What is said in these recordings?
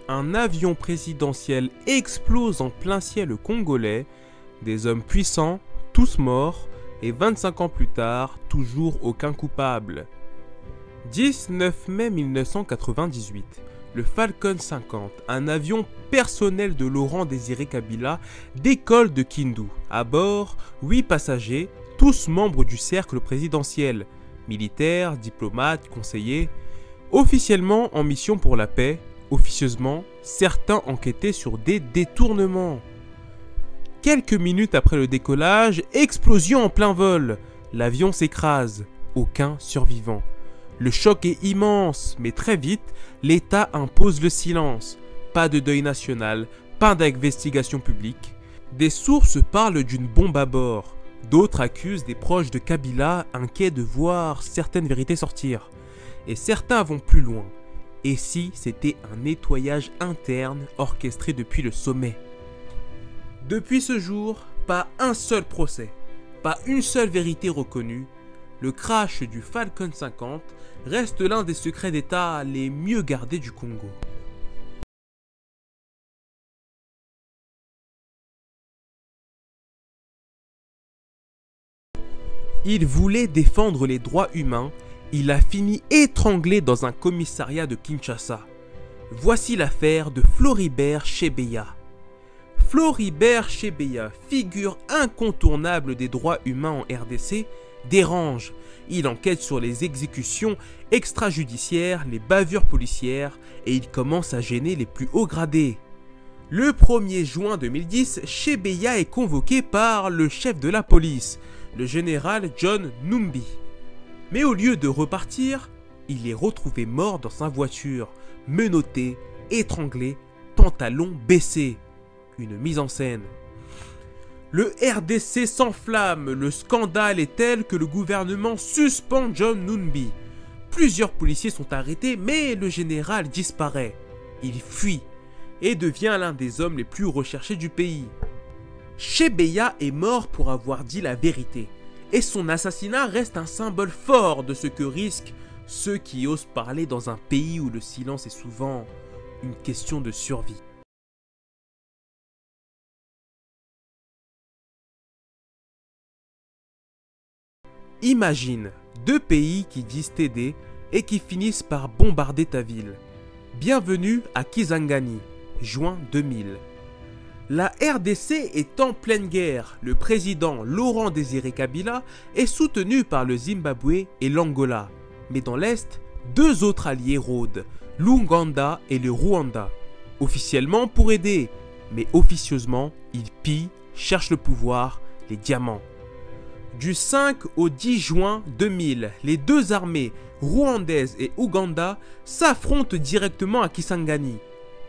un avion présidentiel explose en plein ciel congolais, des hommes puissants, tous morts, et 25 ans plus tard, toujours aucun coupable. 19 mai 1998, le Falcon 50, un avion personnel de Laurent Désiré Kabila, décolle de Kindu. À bord, 8 passagers, tous membres du cercle présidentiel, militaires, diplomates, conseillers, officiellement en mission pour la paix, officieusement, certains enquêtaient sur des détournements. Quelques minutes après le décollage, explosion en plein vol. L'avion s'écrase, aucun survivant. Le choc est immense, mais très vite, l'État impose le silence. Pas de deuil national, pas d'investigation publique. Des sources parlent d'une bombe à bord. D'autres accusent des proches de Kabila, inquiets de voir certaines vérités sortir. Et certains vont plus loin. Et si c'était un nettoyage interne orchestré depuis le sommet? Depuis ce jour, pas un seul procès, pas une seule vérité reconnue. Le crash du Falcon 50 reste l'un des secrets d'État les mieux gardés du Congo. Il voulait défendre les droits humains, il a fini étranglé dans un commissariat de Kinshasa. Voici l'affaire de Floribert Chebeya. Floribert Chebeya, figure incontournable des droits humains en RDC, dérange. Il enquête sur les exécutions extrajudiciaires, les bavures policières et il commence à gêner les plus hauts gradés. Le 1er juin 2010, Chebeya est convoqué par le chef de la police, le général John Numbi. Mais au lieu de repartir, il est retrouvé mort dans sa voiture, menotté, étranglé, pantalon baissé. Une mise en scène. Le RDC s'enflamme, le scandale est tel que le gouvernement suspend John Numbi. Plusieurs policiers sont arrêtés, mais le général disparaît. Il fuit et devient l'un des hommes les plus recherchés du pays. Chebeya est mort pour avoir dit la vérité, et son assassinat reste un symbole fort de ce que risquent ceux qui osent parler dans un pays où le silence est souvent une question de survie. Imagine 2 pays qui disent t'aider et qui finissent par bombarder ta ville. Bienvenue à Kisangani, juin 2000. La RDC est en pleine guerre. Le président Laurent Désiré Kabila est soutenu par le Zimbabwe et l'Angola. Mais dans l'Est, 2 autres alliés rôdent, l'Ouganda et le Rwanda. Officiellement pour aider, mais officieusement, ils pillent, cherchent le pouvoir, les diamants. Du 5 au 10 juin 2000, les 2 armées, rwandaises et ouganda, s'affrontent directement à Kisangani.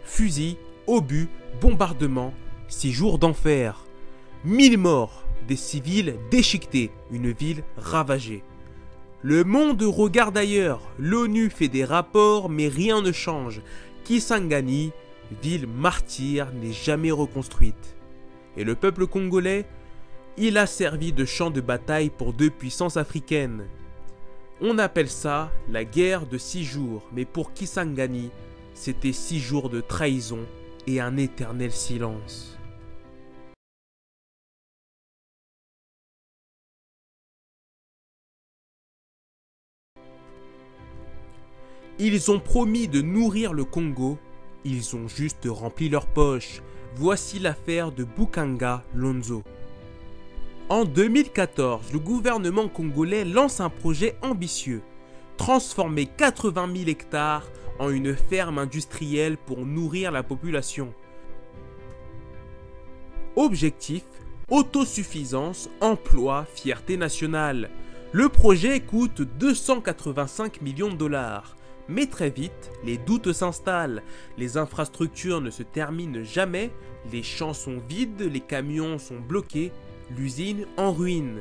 Fusils, obus, bombardements, 6 jours d'enfer. 1000 morts, des civils déchiquetés, une ville ravagée. Le monde regarde ailleurs, l'ONU fait des rapports mais rien ne change. Kisangani, ville martyre, n'est jamais reconstruite. Et le peuple congolais, il a servi de champ de bataille pour 2 puissances africaines. On appelle ça la guerre de 6 jours, mais pour Kisangani, c'était 6 jours de trahison et un éternel silence. Ils ont promis de nourrir le Congo, ils ont juste rempli leurs poches. Voici l'affaire de Bukanga Lonzo. En 2014, le gouvernement congolais lance un projet ambitieux, transformer 80 000 hectares en une ferme industrielle pour nourrir la population. Objectif, autosuffisance, emploi, fierté nationale. Le projet coûte 285 millions de dollars. Mais très vite, les doutes s'installent, les infrastructures ne se terminent jamais, les champs sont vides, les camions sont bloqués, l'usine en ruine.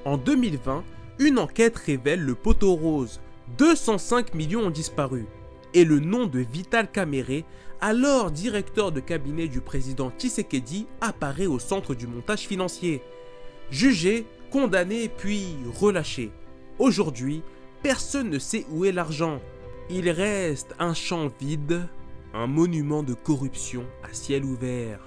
En 2020, une enquête révèle le poteau rose. 205 millions ont disparu. Et le nom de Vital Kamerhe, alors directeur de cabinet du président Tshisekedi, apparaît au centre du montage financier. Jugé, condamné puis relâché. Aujourd'hui, personne ne sait où est l'argent. Il reste un champ vide un monument de corruption à ciel ouvert.